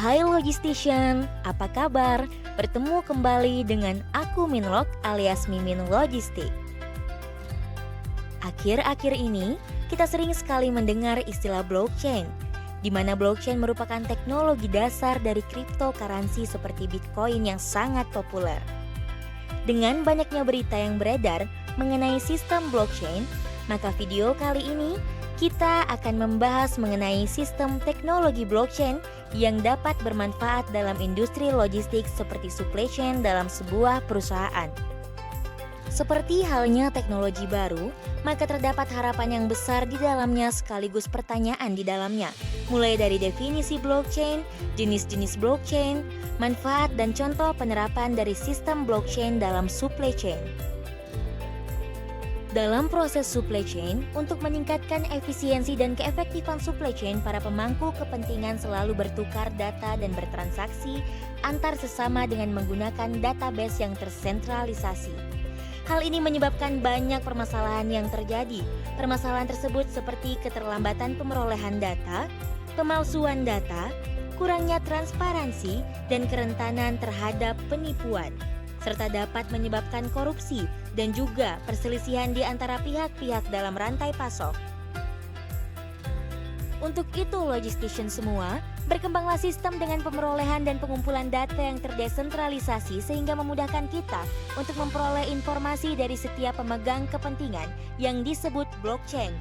Hai Logistician, apa kabar? Bertemu kembali dengan aku Minlog alias Mimin Logistik. Akhir-akhir ini, kita sering sekali mendengar istilah blockchain, di mana blockchain merupakan teknologi dasar dari cryptocurrency seperti Bitcoin yang sangat populer. Dengan banyaknya berita yang beredar mengenai sistem blockchain, maka video kali ini kita akan membahas mengenai sistem teknologi blockchain yang dapat bermanfaat dalam industri logistik seperti supply chain dalam sebuah perusahaan. Seperti halnya teknologi baru, maka terdapat harapan yang besar di dalamnya sekaligus pertanyaan di dalamnya, mulai dari definisi blockchain, jenis-jenis blockchain, manfaat dan contoh penerapan dari sistem blockchain dalam supply chain. Dalam proses supply chain, untuk meningkatkan efisiensi dan keefektifan supply chain, para pemangku kepentingan selalu bertukar data dan bertransaksi antar sesama dengan menggunakan database yang tersentralisasi. Hal ini menyebabkan banyak permasalahan yang terjadi. Permasalahan tersebut seperti keterlambatan pemerolehan data, pemalsuan data, kurangnya transparansi, dan kerentanan terhadap penipuan, serta dapat menyebabkan korupsi dan juga perselisihan di antara pihak-pihak dalam rantai pasok. Untuk itu, logistician semua, berkembanglah sistem dengan pemerolehan dan pengumpulan data yang terdesentralisasi sehingga memudahkan kita untuk memperoleh informasi dari setiap pemegang kepentingan yang disebut blockchain.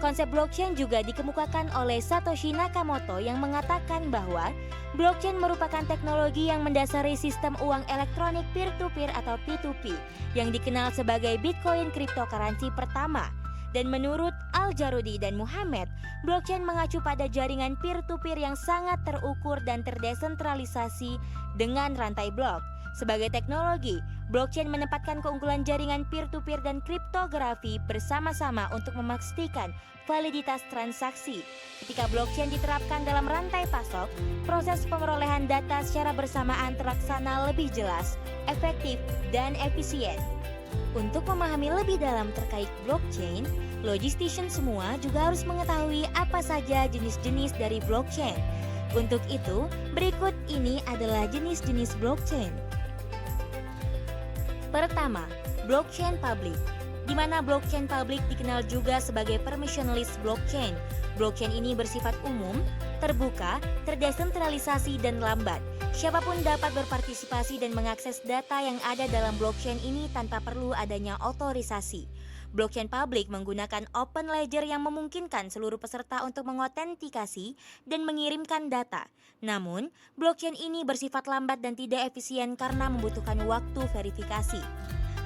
Konsep blockchain juga dikemukakan oleh Satoshi Nakamoto yang mengatakan bahwa blockchain merupakan teknologi yang mendasari sistem uang elektronik peer-to-peer atau P2P yang dikenal sebagai Bitcoin cryptocurrency pertama. Dan menurut Al-Jarudi dan Muhammad, blockchain mengacu pada jaringan peer-to-peer yang sangat terukur dan terdesentralisasi dengan rantai blok. Sebagai teknologi, blockchain menempatkan keunggulan jaringan peer-to-peer dan kriptografi bersama-sama untuk memastikan validitas transaksi. Ketika blockchain diterapkan dalam rantai pasok, proses pemerolehan data secara bersamaan terlaksana lebih jelas, efektif, dan efisien. Untuk memahami lebih dalam terkait blockchain, logistician semua juga harus mengetahui apa saja jenis-jenis dari blockchain. Untuk itu, berikut ini adalah jenis-jenis blockchain. Pertama, blockchain public, di mana blockchain public dikenal juga sebagai permissionless blockchain. Blockchain ini bersifat umum, terbuka, terdesentralisasi, dan lambat. Siapapun dapat berpartisipasi dan mengakses data yang ada dalam blockchain ini tanpa perlu adanya otorisasi. Blockchain public menggunakan open ledger yang memungkinkan seluruh peserta untuk mengotentikasi dan mengirimkan data. Namun, blockchain ini bersifat lambat dan tidak efisien karena membutuhkan waktu verifikasi.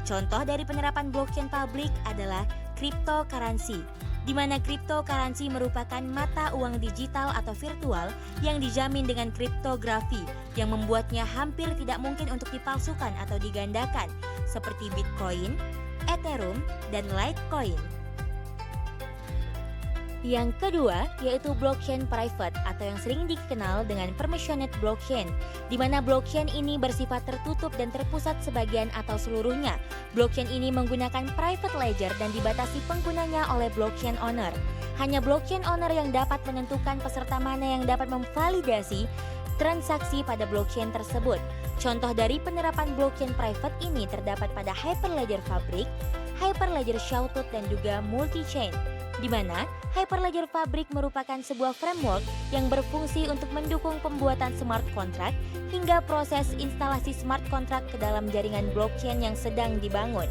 Contoh dari penerapan blockchain public adalah cryptocurrency, di mana cryptocurrency merupakan mata uang digital atau virtual yang dijamin dengan kriptografi yang membuatnya hampir tidak mungkin untuk dipalsukan atau digandakan, seperti Bitcoin, Ethereum, dan Litecoin. Yang kedua yaitu blockchain private atau yang sering dikenal dengan permissioned blockchain, di mana blockchain ini bersifat tertutup dan terpusat sebagian atau seluruhnya. Blockchain ini menggunakan private ledger dan dibatasi penggunanya oleh blockchain owner. Hanya blockchain owner yang dapat menentukan peserta mana yang dapat memvalidasi transaksi pada blockchain tersebut. Contoh dari penerapan blockchain private ini terdapat pada Hyperledger Fabric, Hyperledger Shawtooth, dan juga multi-chain, di mana Hyperledger Fabric merupakan sebuah framework yang berfungsi untuk mendukung pembuatan smart contract hingga proses instalasi smart contract ke dalam jaringan blockchain yang sedang dibangun,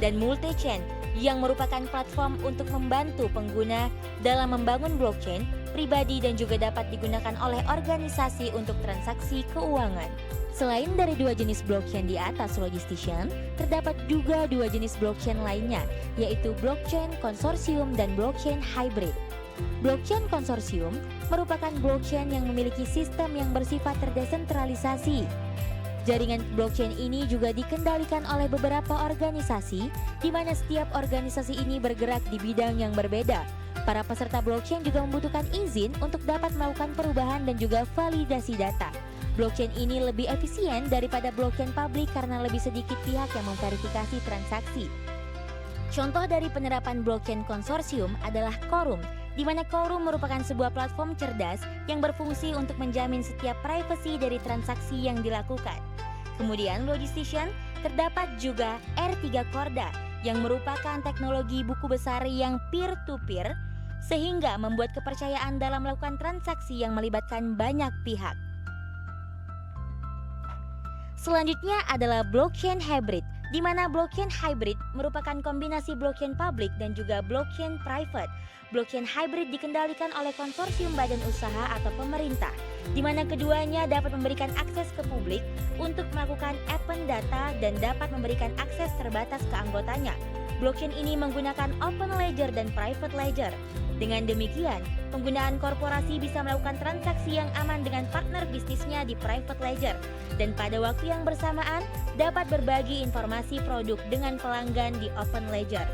dan multi-chain yang merupakan platform untuk membantu pengguna dalam membangun blockchain pribadi dan juga dapat digunakan oleh organisasi untuk transaksi keuangan. Selain dari dua jenis blockchain di atas logistician, terdapat juga dua jenis blockchain lainnya, yaitu blockchain konsorsium dan blockchain hybrid. Blockchain konsorsium merupakan blockchain yang memiliki sistem yang bersifat terdesentralisasi. Jaringan blockchain ini juga dikendalikan oleh beberapa organisasi, di mana setiap organisasi ini bergerak di bidang yang berbeda. Para peserta blockchain juga membutuhkan izin untuk dapat melakukan perubahan dan juga validasi data. Blockchain ini lebih efisien daripada blockchain publik karena lebih sedikit pihak yang memverifikasi transaksi. Contoh dari penerapan blockchain konsorsium adalah Quorum, di mana Quorum merupakan sebuah platform cerdas yang berfungsi untuk menjamin setiap privasi dari transaksi yang dilakukan. Kemudian Logistician, terdapat juga R3 Corda yang merupakan teknologi buku besar yang peer-to-peer sehingga membuat kepercayaan dalam melakukan transaksi yang melibatkan banyak pihak. Selanjutnya adalah blockchain hybrid, di mana blockchain hybrid merupakan kombinasi blockchain public dan juga blockchain private. Blockchain hybrid dikendalikan oleh konsorsium badan usaha atau pemerintah, di mana keduanya dapat memberikan akses ke publik untuk melakukan open data dan dapat memberikan akses terbatas ke anggotanya. Blockchain ini menggunakan open ledger dan private ledger. Dengan demikian, penggunaan korporasi bisa melakukan transaksi yang aman dengan partner bisnisnya di private ledger dan pada waktu yang bersamaan dapat berbagi informasi produk dengan pelanggan di open ledger.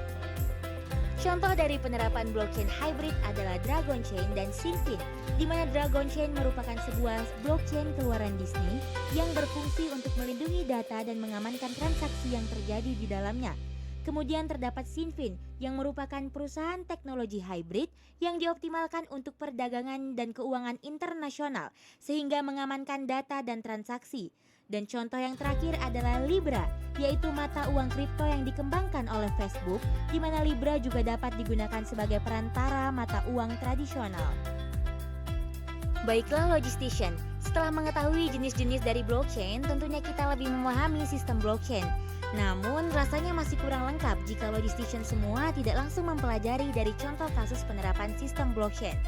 Contoh dari penerapan blockchain hybrid adalah Dragon Chain dan Synfin, di mana Dragon Chain merupakan sebuah blockchain keluaran Disney yang berfungsi untuk melindungi data dan mengamankan transaksi yang terjadi di dalamnya. Kemudian terdapat Synfin yang merupakan perusahaan teknologi hybrid yang dioptimalkan untuk perdagangan dan keuangan internasional sehingga mengamankan data dan transaksi. Dan contoh yang terakhir adalah Libra, yaitu mata uang kripto yang dikembangkan oleh Facebook, di mana Libra juga dapat digunakan sebagai perantara mata uang tradisional. Baiklah Logistician, setelah mengetahui jenis-jenis dari blockchain, tentunya kita lebih memahami sistem blockchain. Namun rasanya masih kurang lengkap jika Logistician semua tidak langsung mempelajari dari contoh kasus penerapan sistem blockchain.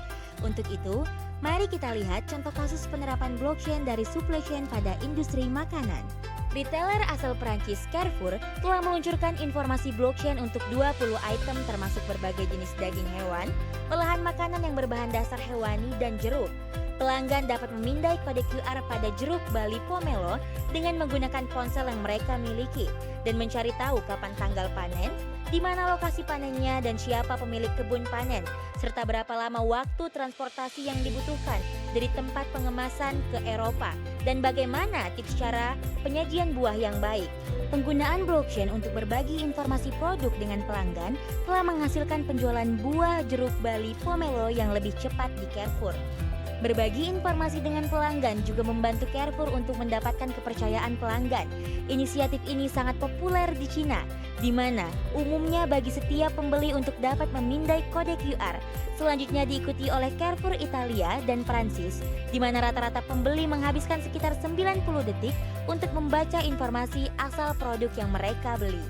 Untuk itu, mari kita lihat contoh kasus penerapan blockchain dari supply chain pada industri makanan. Retailer asal Prancis Carrefour telah meluncurkan informasi blockchain untuk 20 item termasuk berbagai jenis daging hewan, olahan makanan yang berbahan dasar hewani dan jeruk. Pelanggan dapat memindai kode QR pada jeruk Bali Pomelo dengan menggunakan ponsel yang mereka miliki dan mencari tahu kapan tanggal panen, di mana lokasi panennya dan siapa pemilik kebun panen, serta berapa lama waktu transportasi yang dibutuhkan dari tempat pengemasan ke Eropa dan bagaimana tips cara penyajian buah yang baik. Penggunaan blockchain untuk berbagi informasi produk dengan pelanggan telah menghasilkan penjualan buah jeruk Bali Pomelo yang lebih cepat di Carrefour. Berbagi informasi dengan pelanggan juga membantu Carrefour untuk mendapatkan kepercayaan pelanggan. Inisiatif ini sangat populer di Cina, di mana umumnya bagi setiap pembeli untuk dapat memindai kode QR. Selanjutnya diikuti oleh Carrefour Italia dan Prancis, di mana rata-rata pembeli menghabiskan sekitar 90 detik untuk membaca informasi asal produk yang mereka beli.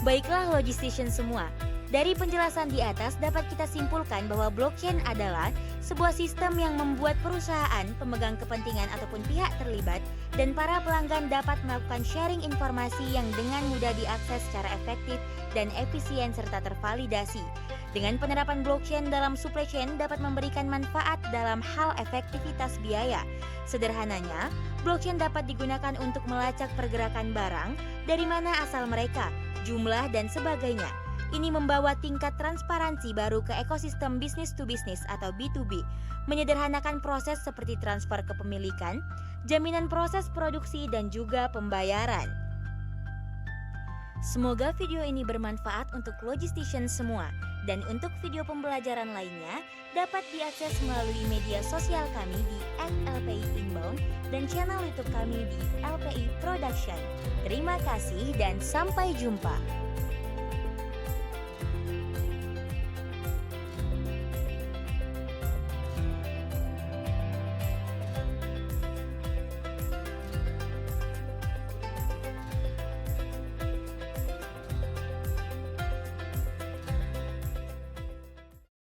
Baiklah Logistician semua, dari penjelasan di atas dapat kita simpulkan bahwa blockchain adalah sebuah sistem yang membuat perusahaan, pemegang kepentingan ataupun pihak terlibat dan para pelanggan dapat melakukan sharing informasi yang dengan mudah diakses secara efektif dan efisien serta tervalidasi. Dengan penerapan blockchain dalam supply chain dapat memberikan manfaat dalam hal efektivitas biaya. Sederhananya, blockchain dapat digunakan untuk melacak pergerakan barang, dari mana asal mereka, jumlah dan sebagainya. Ini membawa tingkat transparansi baru ke ekosistem business to business atau B2B, menyederhanakan proses seperti transfer kepemilikan, jaminan proses produksi dan juga pembayaran. Semoga video ini bermanfaat untuk Logistician semua. Dan untuk video pembelajaran lainnya dapat diakses melalui media sosial kami di @lpi_inbound dan channel YouTube kami di LPI Production. Terima kasih dan sampai jumpa.